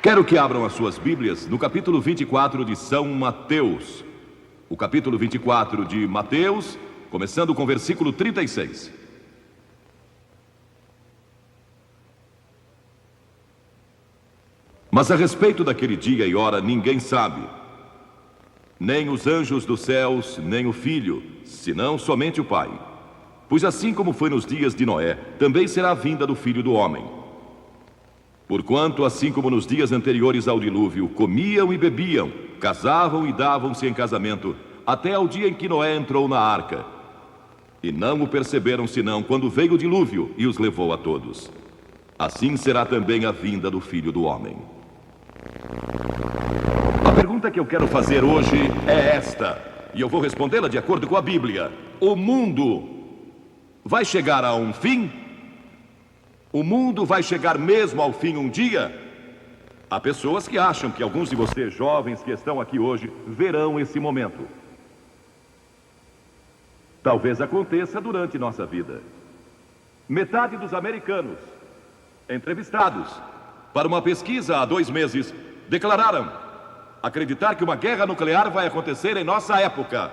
Quero que abram as suas Bíblias no capítulo 24 de São Mateus. O capítulo 24 de Mateus, começando com o versículo 36. Mas a respeito daquele dia e hora ninguém sabe, nem os anjos dos céus, nem o Filho, senão somente o Pai. Pois assim como foi nos dias de Noé, também será a vinda do Filho do Homem. Porquanto, assim como nos dias anteriores ao dilúvio, comiam e bebiam, casavam e davam-se em casamento, até ao dia em que Noé entrou na arca. E não o perceberam senão quando veio o dilúvio e os levou a todos. Assim será também a vinda do Filho do Homem. A pergunta que eu quero fazer hoje é esta, e eu vou respondê-la de acordo com a Bíblia. O mundo vai chegar a um fim? O mundo vai chegar mesmo ao fim um dia? Há pessoas que acham que alguns de vocês jovens que estão aqui hoje verão esse momento. Talvez aconteça durante nossa vida. Metade dos americanos entrevistados para uma pesquisa há 2 meses declararam acreditar que uma guerra nuclear vai acontecer em nossa época.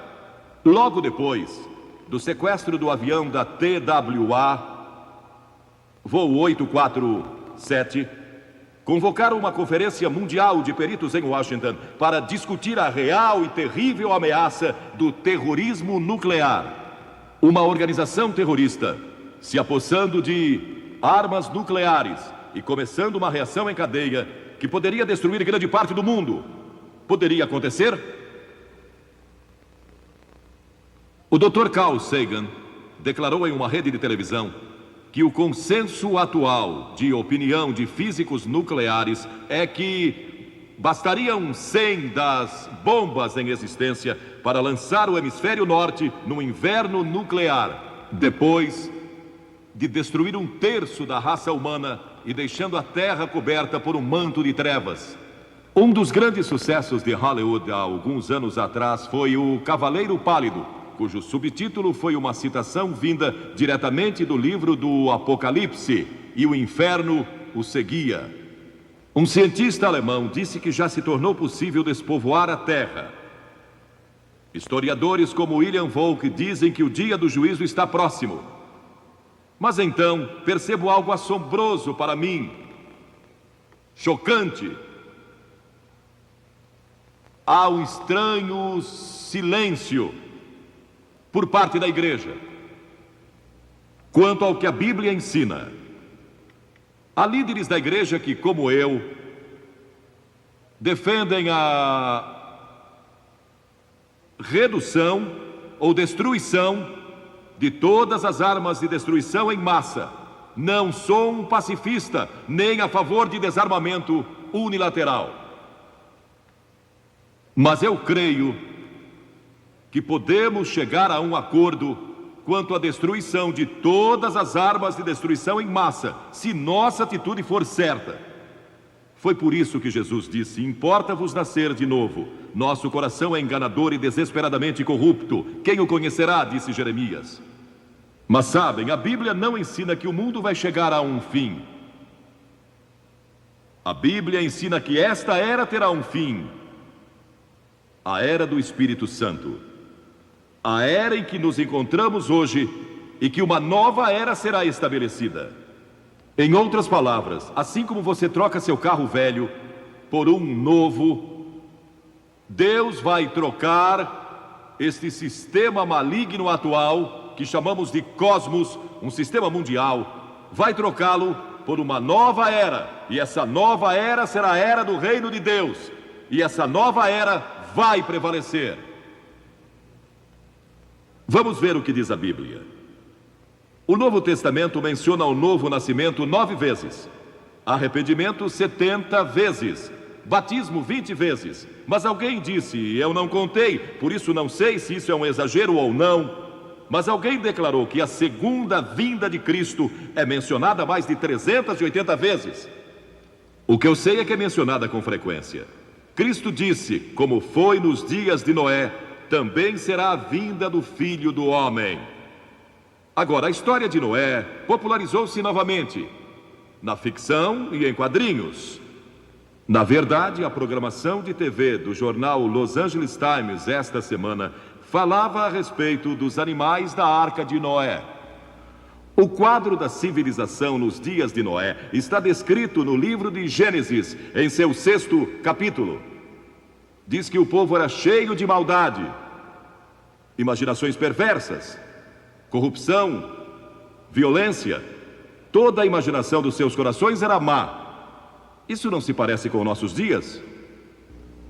Logo depois do sequestro do avião da TWA, voo 847, convocaram uma conferência mundial de peritos em Washington para discutir a real e terrível ameaça do terrorismo nuclear. Uma organização terrorista se apossando de armas nucleares e começando uma reação em cadeia que poderia destruir grande parte do mundo. Poderia acontecer? O Dr. Carl Sagan declarou em uma rede de televisão que o consenso atual de opinião de físicos nucleares é que bastariam 100 das bombas em existência para lançar o hemisfério norte no inverno nuclear, depois de destruir 1/3 da raça humana e deixando a Terra coberta por um manto de trevas. Um dos grandes sucessos de Hollywood há alguns anos atrás foi O Cavaleiro Pálido, cujo subtítulo foi uma citação vinda diretamente do livro do Apocalipse, e o inferno o seguia. Um cientista alemão disse que já se tornou possível despovoar a Terra. Historiadores como William Volk dizem que o dia do juízo está próximo. Mas então percebo algo assombroso para mim, chocante. Há um estranho silêncio por parte da igreja quanto ao que a Bíblia ensina. Há líderes da igreja que, como eu, defendem a redução ou destruição de todas as armas de destruição em massa. Não sou um pacifista, nem a favor de desarmamento unilateral. Mas eu creio que podemos chegar a um acordo quanto à destruição de todas as armas de destruição em massa, se nossa atitude for certa. Foi por isso que Jesus disse: importa-vos nascer de novo. Nosso coração é enganador e desesperadamente corrupto. Quem o conhecerá? Disse Jeremias. Mas sabem, a Bíblia não ensina que o mundo vai chegar a um fim. A Bíblia ensina que esta era terá um fim. A era do Espírito Santo. A era em que nos encontramos hoje e que uma nova era será estabelecida. Em outras palavras, assim como você troca seu carro velho por um novo, Deus vai trocar este sistema maligno atual, que chamamos de cosmos, um sistema mundial, vai trocá-lo por uma nova era. E essa nova era será a era do reino de Deus. E essa nova era vai prevalecer. Vamos ver o que diz a Bíblia. O Novo Testamento menciona o novo nascimento 9 vezes, arrependimento 70 vezes, batismo 20 vezes. Mas alguém disse, eu não contei, por isso não sei se isso é um exagero ou não, mas alguém declarou que a segunda vinda de Cristo é mencionada mais de 380 vezes. O que eu sei é que é mencionada com frequência. Cristo disse, como foi nos dias de Noé, também será a vinda do Filho do Homem. Agora, a história de Noé popularizou-se novamente, na ficção e em quadrinhos. Na verdade, a programação de TV do jornal Los Angeles Times esta semana falava a respeito dos animais da Arca de Noé. O quadro da civilização nos dias de Noé está descrito no livro de Gênesis, em seu 6º capítulo. Diz que o povo era cheio de maldade, imaginações perversas, corrupção, violência. Toda a imaginação dos seus corações era má. Isso não se parece com nossos dias?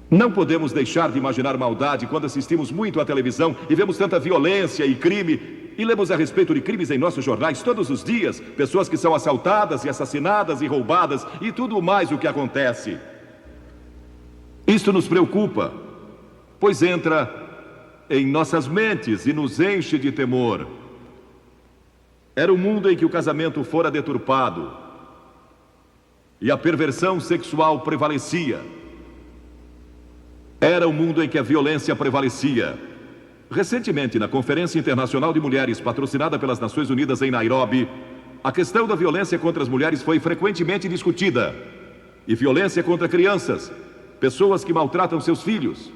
Não podemos deixar de imaginar maldade quando assistimos muito à televisão e vemos tanta violência e crime, e lemos a respeito de crimes em nossos jornais todos os dias, pessoas que são assaltadas e assassinadas e roubadas e tudo mais o que acontece. Isto nos preocupa, pois entra em nossas mentes e nos enche de temor. Era um mundo em que o casamento fora deturpado e a perversão sexual prevalecia. Era um mundo em que a violência prevalecia. Recentemente, na Conferência Internacional de Mulheres, patrocinada pelas Nações Unidas em Nairobi, a questão da violência contra as mulheres foi frequentemente discutida. E violência contra crianças, pessoas que maltratam seus filhos.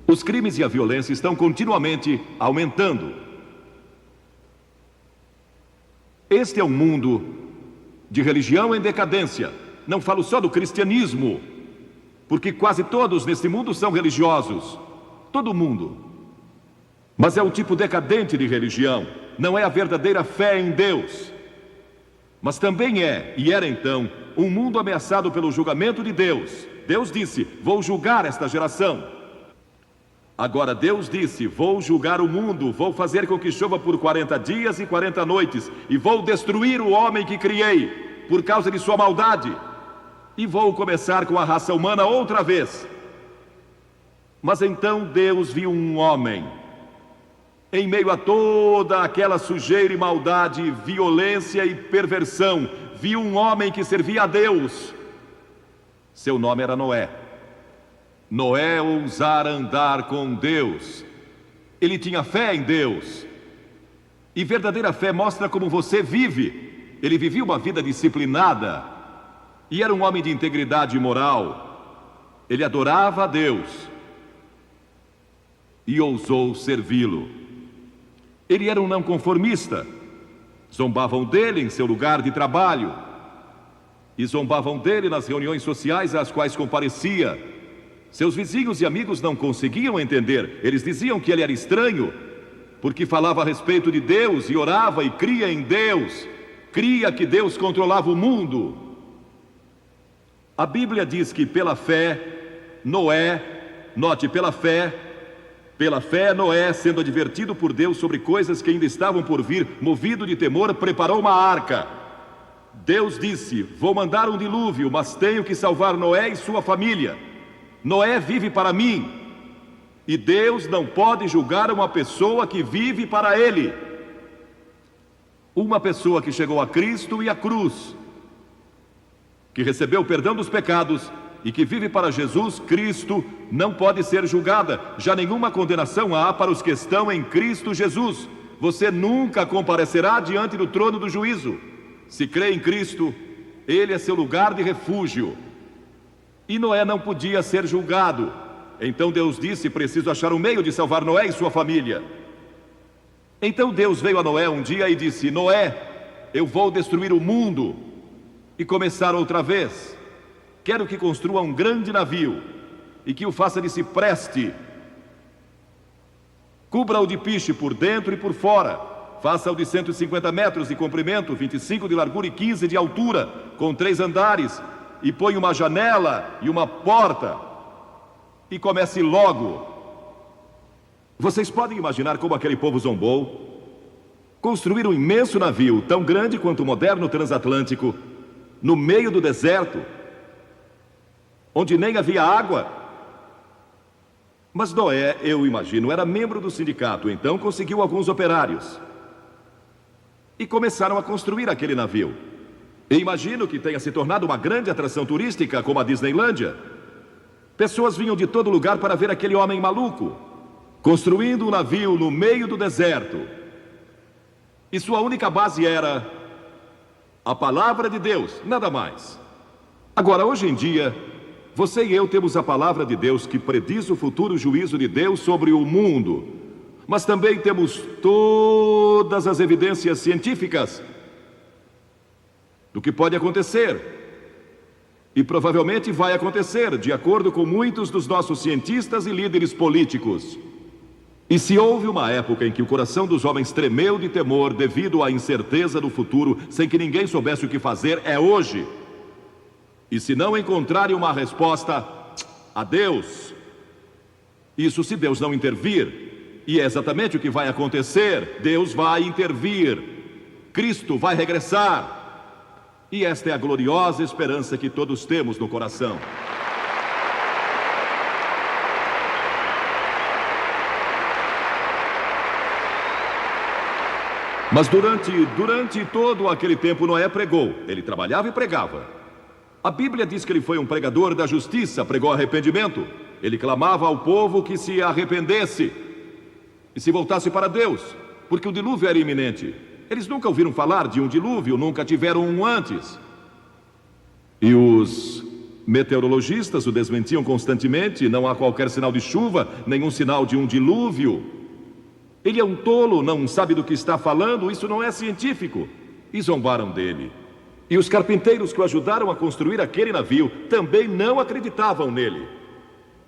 Os crimes e a violência estão continuamente aumentando. Este é um mundo de religião em decadência. Não falo só do cristianismo, porque quase todos neste mundo são religiosos. Todo mundo. Mas é um tipo decadente de religião. Não é a verdadeira fé em Deus. Mas também é, e era então, um mundo ameaçado pelo julgamento de Deus. Deus disse: vou julgar esta geração. Agora Deus disse: vou julgar o mundo, vou fazer com que chova por 40 dias e 40 noites, e vou destruir o homem que criei, por causa de sua maldade. E vou começar com a raça humana outra vez. Mas então Deus viu um homem, em meio a toda aquela sujeira e maldade, violência e perversão, viu um homem que servia a Deus. Seu nome era Noé. Noé ousara andar com Deus. Ele tinha fé em Deus. E verdadeira fé mostra como você vive. Ele vivia uma vida disciplinada. E era um homem de integridade moral. Ele adorava a Deus. E ousou servi-lo. Ele era um não conformista. Zombavam dele em seu lugar de trabalho. E zombavam dele nas reuniões sociais às quais comparecia. Seus vizinhos e amigos não conseguiam entender. Eles diziam que ele era estranho, porque falava a respeito de Deus e orava e cria em Deus. Cria que Deus controlava o mundo. A Bíblia diz que pela fé, Noé, note, pela fé Noé, sendo advertido por Deus sobre coisas que ainda estavam por vir, movido de temor, preparou uma arca. Deus disse: vou mandar um dilúvio, mas tenho que salvar Noé e sua família. Noé vive para mim, e Deus não pode julgar uma pessoa que vive para Ele. Uma pessoa que chegou a Cristo e à cruz, que recebeu o perdão dos pecados e que vive para Jesus Cristo, não pode ser julgada. Já nenhuma condenação há para os que estão em Cristo Jesus. Você nunca comparecerá diante do trono do juízo. Se crê em Cristo, Ele é seu lugar de refúgio. E Noé não podia ser julgado. Então Deus disse: preciso achar um meio de salvar Noé e sua família. Então Deus veio a Noé um dia e disse: Noé, eu vou destruir o mundo e começar outra vez. Quero que construa um grande navio e que o faça de cipreste. Cubra-o de piche por dentro e por fora. Faça-o de 150 metros de comprimento, 25 de largura e 15 de altura, com 3 andares. E põe uma janela e uma porta. E comece logo. Vocês podem imaginar como aquele povo zombou? Construir um imenso navio, tão grande quanto o moderno transatlântico, no meio do deserto, onde nem havia água. Mas Noé, eu imagino, era membro do sindicato, então conseguiu alguns operários. E começaram a construir aquele navio. E imagino que tenha se tornado uma grande atração turística, como a Disneylândia. Pessoas vinham de todo lugar para ver aquele homem maluco, construindo um navio no meio do deserto. E sua única base era a palavra de Deus, nada mais. Agora, hoje em dia, Você e eu temos a palavra de Deus que prediz o futuro juízo de Deus sobre o mundo. Mas também temos todas as evidências científicas do que pode acontecer. E provavelmente vai acontecer, de acordo com muitos dos nossos cientistas e líderes políticos. E se houve uma época em que o coração dos homens tremeu de temor devido à incerteza do futuro, sem que ninguém soubesse o que fazer, é hoje. E se não encontrarem uma resposta, adeus. Isso se Deus não intervir. E é exatamente o que vai acontecer. Deus vai intervir. Cristo vai regressar. E esta é a gloriosa esperança que todos temos no coração. Mas durante todo aquele tempo Noé pregou. Ele trabalhava e pregava. A Bíblia diz que ele foi um pregador da justiça, pregou arrependimento. Ele clamava ao povo que se arrependesse e se voltasse para Deus, porque o dilúvio era iminente. Eles nunca ouviram falar de um dilúvio, nunca tiveram um antes. E os meteorologistas o desmentiam constantemente. Não há qualquer sinal de chuva, nenhum sinal de um dilúvio. Ele é um tolo, não sabe do que está falando, isso não é científico. E zombaram dele. E os carpinteiros que o ajudaram a construir aquele navio também não acreditavam nele.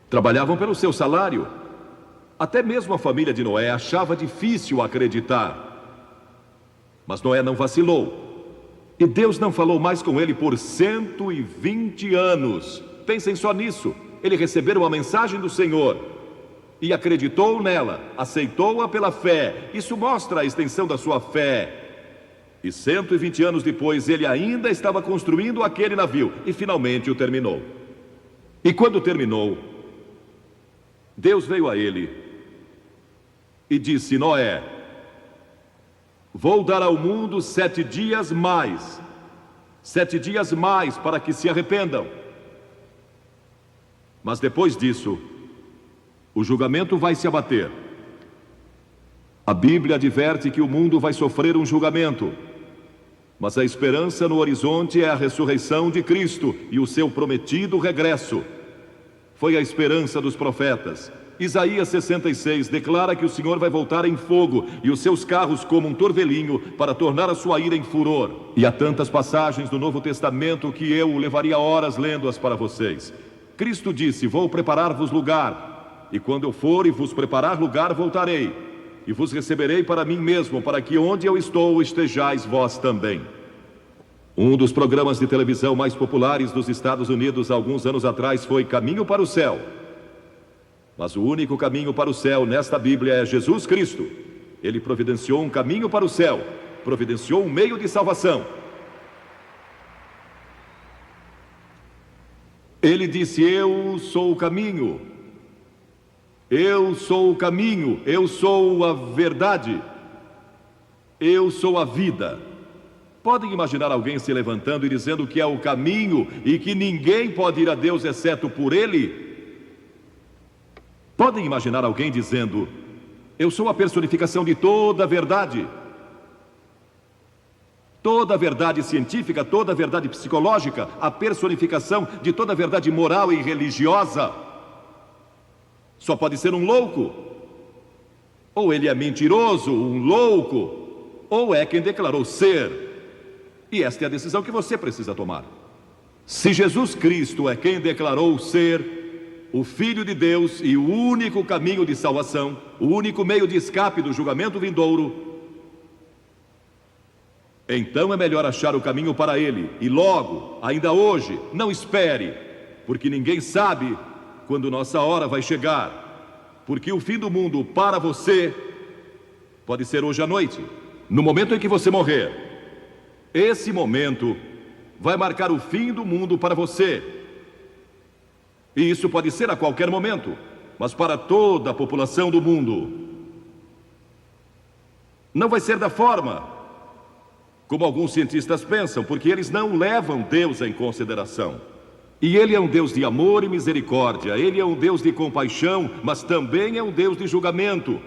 Trabalhavam pelo seu salário. Até mesmo a família de Noé achava difícil acreditar. Mas Noé não vacilou. E Deus não falou mais com ele por 120 anos. Pensem só nisso. Ele recebeu uma mensagem do Senhor e acreditou nela, aceitou-a pela fé. Isso mostra a extensão da sua fé. E 120 anos depois, ele ainda estava construindo aquele navio e finalmente o terminou. E quando terminou, Deus veio a ele e disse: Noé, vou dar ao mundo 7 dias mais. 7 dias mais para que se arrependam. Mas depois disso, o julgamento vai se abater. A Bíblia adverte que o mundo vai sofrer um julgamento. Mas a esperança no horizonte é a ressurreição de Cristo e o seu prometido regresso. Foi a esperança dos profetas. Isaías 66 declara que o Senhor vai voltar em fogo e os seus carros como um torvelinho para tornar a sua ira em furor. E há tantas passagens do Novo Testamento que eu levaria horas lendo-as para vocês. Cristo disse: vou preparar-vos lugar, e quando eu for e vos preparar lugar, voltarei, e vos receberei para mim mesmo, para que onde eu estou estejais vós também. Um dos programas de televisão mais populares dos Estados Unidos alguns anos atrás foi Caminho para o Céu. Mas o único caminho para o céu nesta Bíblia é Jesus Cristo. Ele providenciou um caminho para o céu, providenciou um meio de salvação. Ele disse: eu sou o caminho, eu sou o caminho, eu sou a verdade, eu sou a vida. Podem imaginar alguém se levantando e dizendo que é o caminho e que ninguém pode ir a Deus exceto por Ele? Podem imaginar alguém dizendo: eu sou a personificação de toda a verdade. Toda a verdade científica, toda a verdade psicológica, a personificação de toda a verdade moral e religiosa. Só pode ser um louco. Ou ele é mentiroso, um louco, ou é quem declarou ser. E esta é a decisão que você precisa tomar. Se Jesus Cristo é quem declarou ser o Filho de Deus e o único caminho de salvação, o único meio de escape do julgamento vindouro, então é melhor achar o caminho para Ele, e logo, ainda hoje. Não espere, porque ninguém sabe quando nossa hora vai chegar, porque o fim do mundo para você pode ser hoje à noite, no momento em que você morrer. Esse momento vai marcar o fim do mundo para você. E isso pode ser a qualquer momento, mas para toda a população do mundo não vai ser da forma como alguns cientistas pensam, porque eles não levam Deus em consideração. E Ele é um Deus de amor e misericórdia, Ele é um Deus de compaixão, mas também é um Deus de julgamento.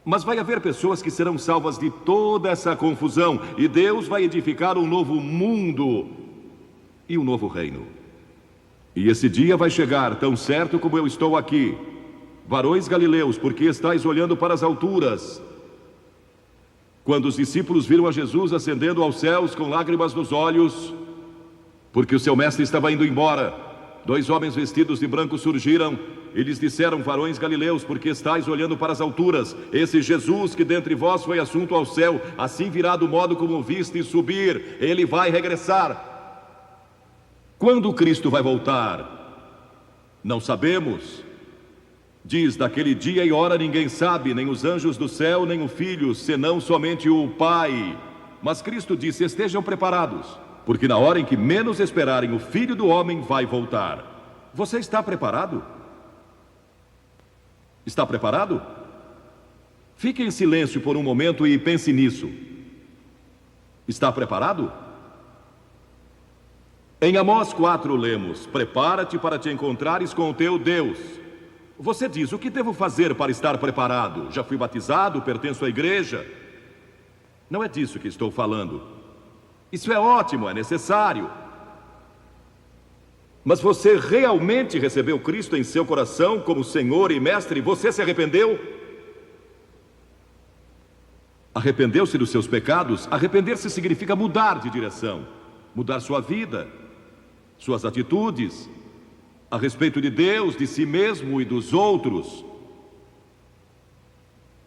Mas vai haver pessoas que serão salvas de toda essa confusão, e Deus vai edificar um novo mundo e um novo reino. E esse dia vai chegar, tão certo como eu estou aqui. Varões galileus, por que estáis olhando para as alturas? Quando os discípulos viram a Jesus ascendendo aos céus com lágrimas nos olhos, porque o seu mestre estava indo embora, 2 homens vestidos de branco surgiram e lhes disseram: varões galileus, por que estáis olhando para as alturas? Esse Jesus que dentre vós foi assunto ao céu, assim virá do modo como vistes subir, ele vai regressar. Quando Cristo vai voltar? Não sabemos. Diz: daquele dia e hora ninguém sabe, nem os anjos do céu, nem o Filho, senão somente o Pai. Mas Cristo disse: estejam preparados, porque na hora em que menos esperarem, o Filho do Homem vai voltar. Você está preparado? Está preparado? Fique em silêncio por um momento e pense nisso. Está preparado? Em Amós 4 lemos: prepara-te para te encontrares com o teu Deus. Você diz: o que devo fazer para estar preparado? Já fui batizado, pertenço à igreja. Não é disso que estou falando. Isso é ótimo, é necessário. Mas você realmente recebeu Cristo em seu coração como Senhor e Mestre? Você se arrependeu? Arrependeu-se dos seus pecados? Arrepender-se significa mudar de direção, mudar sua vida, suas atitudes, a respeito de Deus, de si mesmo e dos outros.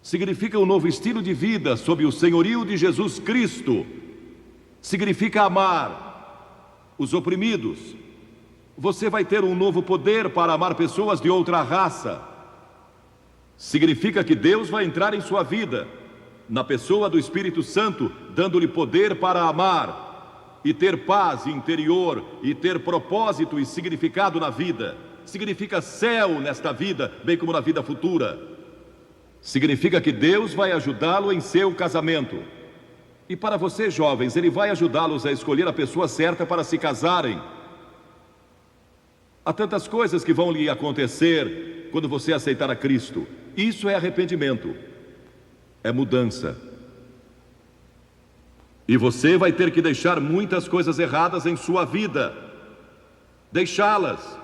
Significa um novo estilo de vida sob o senhorio de Jesus Cristo. Significa amar os oprimidos. Você vai ter um novo poder para amar pessoas de outra raça. Significa que Deus vai entrar em sua vida, na pessoa do Espírito Santo, dando-lhe poder para amar e ter paz interior, e ter propósito e significado na vida. Significa céu nesta vida, bem como na vida futura. Significa que Deus vai ajudá-lo em seu casamento. E para vocês jovens, Ele vai ajudá-los a escolher a pessoa certa para se casarem. Há tantas coisas que vão lhe acontecer quando você aceitar a Cristo. Isso é arrependimento, é mudança. E você vai ter que deixar muitas coisas erradas em sua vida. Deixá-las.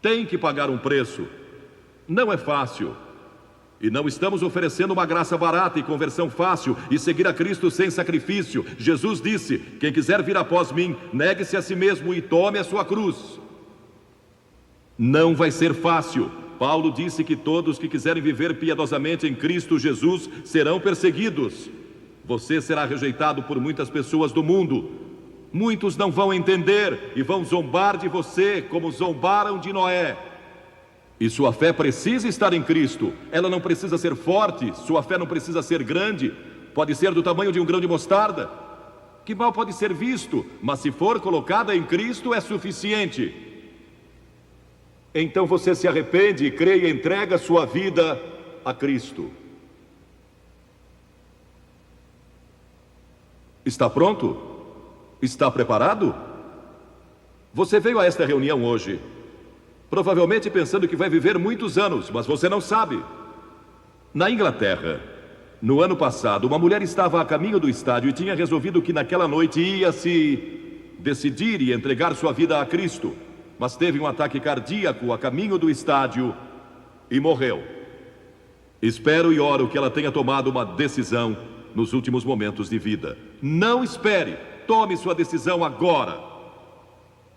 Tem que pagar um preço. Não é fácil. E não estamos oferecendo uma graça barata e conversão fácil e seguir a Cristo sem sacrifício. Jesus disse: quem quiser vir após mim, negue-se a si mesmo e tome a sua cruz. Não vai ser fácil. Paulo disse que todos que quiserem viver piedosamente em Cristo Jesus serão perseguidos. Você será rejeitado por muitas pessoas do mundo. Muitos não vão entender e vão zombar de você como zombaram de Noé. E sua fé precisa estar em Cristo. Ela não precisa ser forte, sua fé não precisa ser grande. Pode ser do tamanho de um grão de mostarda, que mal pode ser visto, mas se for colocada em Cristo é suficiente. Então você se arrepende e crê e entrega sua vida a Cristo. Está pronto? Está preparado? Você veio a esta reunião hoje, provavelmente pensando que vai viver muitos anos, mas você não sabe. Na Inglaterra, no ano passado, uma mulher estava a caminho do estádio e tinha resolvido que naquela noite ia se decidir e entregar sua vida a Cristo, mas teve um ataque cardíaco a caminho do estádio e morreu. Espero e oro que ela tenha tomado uma decisão nos últimos momentos de vida. Não espere, tome sua decisão agora.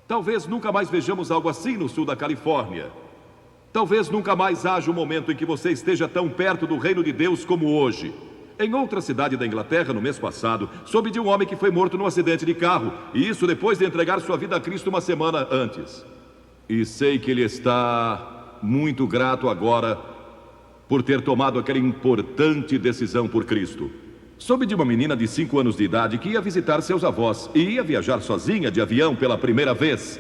Talvez nunca mais vejamos algo assim no sul da Califórnia. Talvez nunca mais haja um momento em que você esteja tão perto do reino de Deus como hoje. Em outra cidade da Inglaterra, no mês passado, soube de um homem que foi morto num acidente de carro, e isso depois de entregar sua vida a Cristo uma semana antes. E sei que ele está muito grato agora por ter tomado aquela importante decisão por Cristo. Soube de uma menina de 5 anos de idade que ia visitar seus avós e ia viajar sozinha de avião pela primeira vez.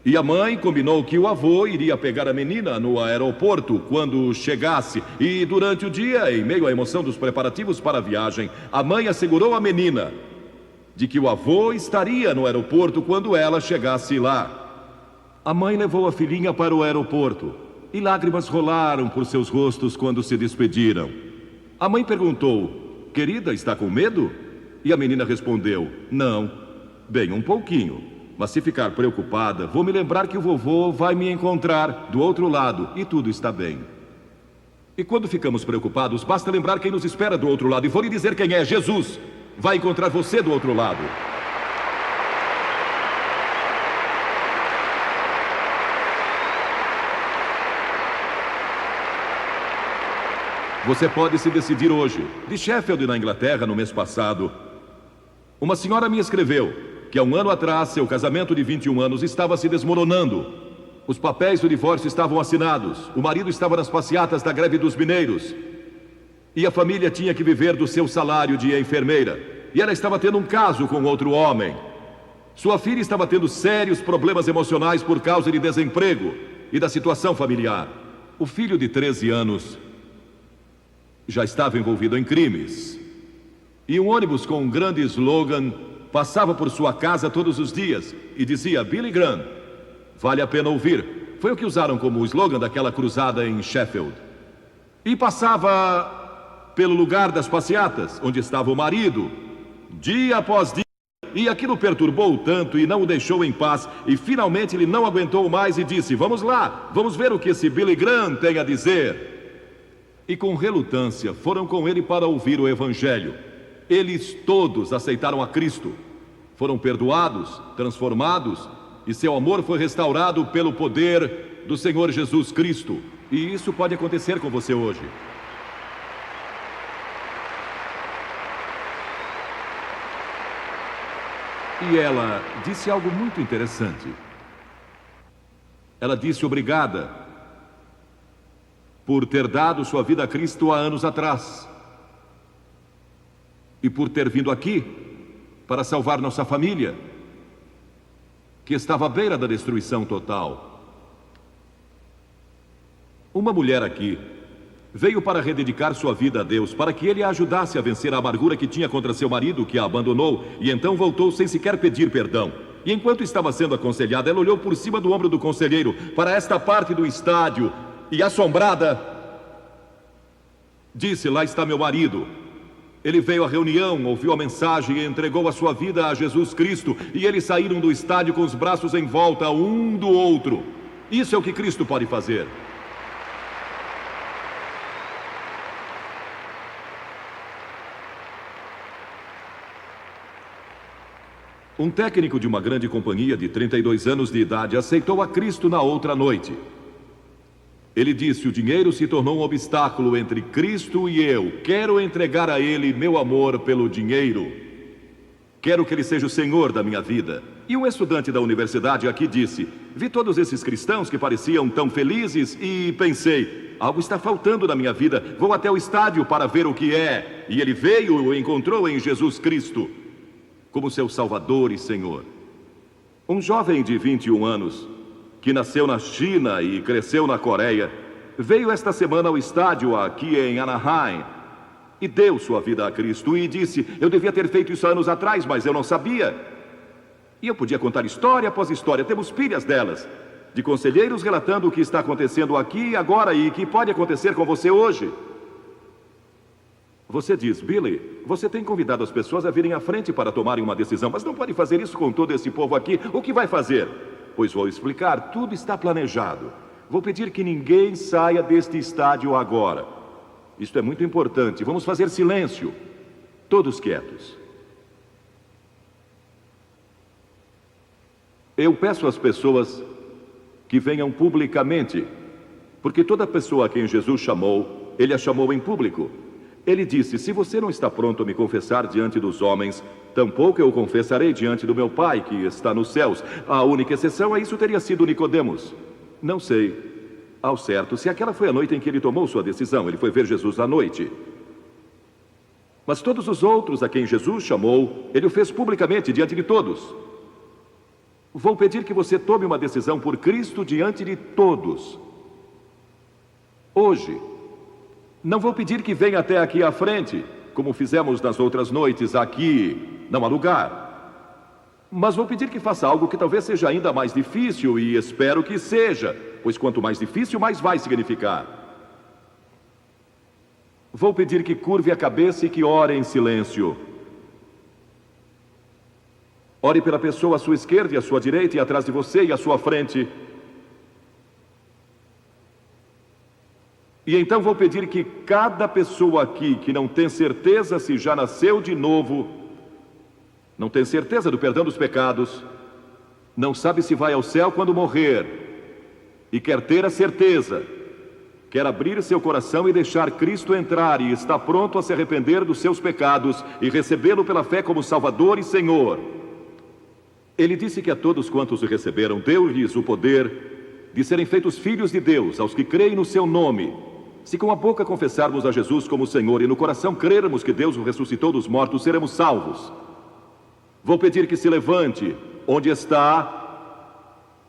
E a mãe combinou que o avô iria pegar a menina no aeroporto quando chegasse. E durante o dia, em meio à emoção dos preparativos para a viagem, a mãe assegurou à menina de que o avô estaria no aeroporto quando ela chegasse lá. A mãe levou a filhinha para o aeroporto e lágrimas rolaram por seus rostos quando se despediram. A mãe perguntou: querida, está com medo? E a menina respondeu: não. Bem, um pouquinho, Mas se ficar preocupada, vou me lembrar que o vovô vai me encontrar do outro lado e tudo está bem. E quando ficamos preocupados, basta lembrar quem nos espera do outro lado. E vou lhe dizer quem é: Jesus vai encontrar você do outro lado. Você pode se decidir hoje. De Sheffield, na Inglaterra, no mês passado, uma senhora me escreveu que há um ano atrás seu casamento de 21 anos estava se desmoronando. Os papéis do divórcio estavam assinados. O marido estava nas passeatas da greve dos mineiros. E a família tinha que viver do seu salário de enfermeira. E ela estava tendo um caso com outro homem. Sua filha estava tendo sérios problemas emocionais por causa de desemprego e da situação familiar. O filho de 13 anos já estava envolvido em crimes. E um ônibus com um grande slogan passava por sua casa todos os dias e dizia: Billy Graham, vale a pena ouvir. Foi o que usaram como slogan daquela cruzada em Sheffield. E passava pelo lugar das passeatas, onde estava o marido, dia após dia. E aquilo perturbou-o tanto e não o deixou em paz. E finalmente ele não aguentou mais e disse: vamos lá, vamos ver o que esse Billy Graham tem a dizer. E com relutância foram com ele para ouvir o Evangelho. Eles todos aceitaram a Cristo. Foram perdoados, transformados, e seu amor foi restaurado pelo poder do Senhor Jesus Cristo. E isso pode acontecer com você hoje. E ela disse algo muito interessante. Ela disse: obrigada por ter dado sua vida a Cristo há anos atrás. E por ter vindo aqui para salvar nossa família, que estava à beira da destruição total. Uma mulher aqui veio para rededicar sua vida a Deus, para que Ele a ajudasse a vencer a amargura que tinha contra seu marido, que a abandonou, e então voltou sem sequer pedir perdão. E enquanto estava sendo aconselhada, ela olhou por cima do ombro do conselheiro para esta parte do estádio e, assombrada, disse: lá está meu marido. Ele veio à reunião, ouviu a mensagem e entregou a sua vida a Jesus Cristo. E eles saíram do estádio com os braços em volta um do outro. Isso é o que Cristo pode fazer. Um técnico de uma grande companhia de 32 anos de idade aceitou a Cristo na outra noite. Ele disse: o dinheiro se tornou um obstáculo entre Cristo e eu. Quero entregar a Ele meu amor pelo dinheiro. Quero que Ele seja o Senhor da minha vida. E um estudante da universidade aqui disse: vi todos esses cristãos que pareciam tão felizes e pensei: algo está faltando na minha vida. Vou até o estádio para ver o que é. E ele veio e encontrou em Jesus Cristo como seu Salvador e Senhor. Um jovem de 21 anos, que nasceu na China e cresceu na Coreia, veio esta semana ao estádio aqui em Anaheim e deu sua vida a Cristo e disse: eu devia ter feito isso anos atrás, mas eu não sabia. E eu podia contar história após história, temos pilhas delas, de conselheiros relatando o que está acontecendo aqui e agora e que pode acontecer com você hoje. Você diz: Billy, você tem convidado as pessoas a virem à frente para tomarem uma decisão, mas não pode fazer isso com todo esse povo aqui. O que vai fazer? Pois vou explicar, tudo está planejado. Vou pedir que ninguém saia deste estádio agora. Isto é muito importante. Vamos fazer silêncio. Todos quietos. Eu peço às pessoas que venham publicamente, porque toda pessoa a quem Jesus chamou, Ele a chamou em público. Ele disse: se você não está pronto a me confessar diante dos homens, tampouco eu o confessarei diante do meu Pai que está nos céus. A única exceção a isso teria sido Nicodemos. Não sei ao certo se aquela foi a noite em que ele tomou sua decisão. Ele foi ver Jesus à noite. Mas todos os outros a quem Jesus chamou, Ele o fez publicamente diante de todos. Vou pedir que você tome uma decisão por Cristo diante de todos. Hoje. Não vou pedir que venha até aqui à frente, como fizemos nas outras noites. Aqui não há lugar. Mas vou pedir que faça algo que talvez seja ainda mais difícil, e espero que seja, pois quanto mais difícil, mais vai significar. Vou pedir que curve a cabeça e que ore em silêncio. Ore pela pessoa à sua esquerda e à sua direita, e atrás de você e à sua frente. E então vou pedir que cada pessoa aqui que não tem certeza se já nasceu de novo, não tem certeza do perdão dos pecados, não sabe se vai ao céu quando morrer, e quer ter a certeza, quer abrir seu coração e deixar Cristo entrar, e está pronto a se arrepender dos seus pecados e recebê-lo pela fé como Salvador e Senhor. Ele disse que a todos quantos o receberam, deu-lhes o poder de serem feitos filhos de Deus, aos que creem no seu nome. Se com a boca confessarmos a Jesus como Senhor e no coração crermos que Deus o ressuscitou dos mortos, seremos salvos. Vou pedir que se levante onde está,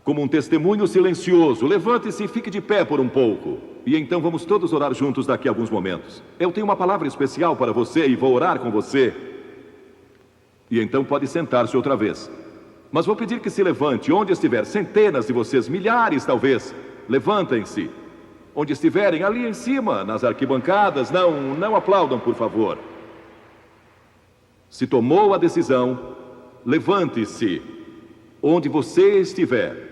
como um testemunho silencioso. Levante-se e fique de pé por um pouco. E então vamos todos orar juntos daqui a alguns momentos. Eu tenho uma palavra especial para você e vou orar com você. E então pode sentar-se outra vez. Mas vou pedir que se levante onde estiver. Centenas de vocês, milhares talvez. Levantem-se. Onde estiverem, ali em cima, nas arquibancadas, não aplaudam, por favor. Se tomou a decisão, levante-se onde você estiver.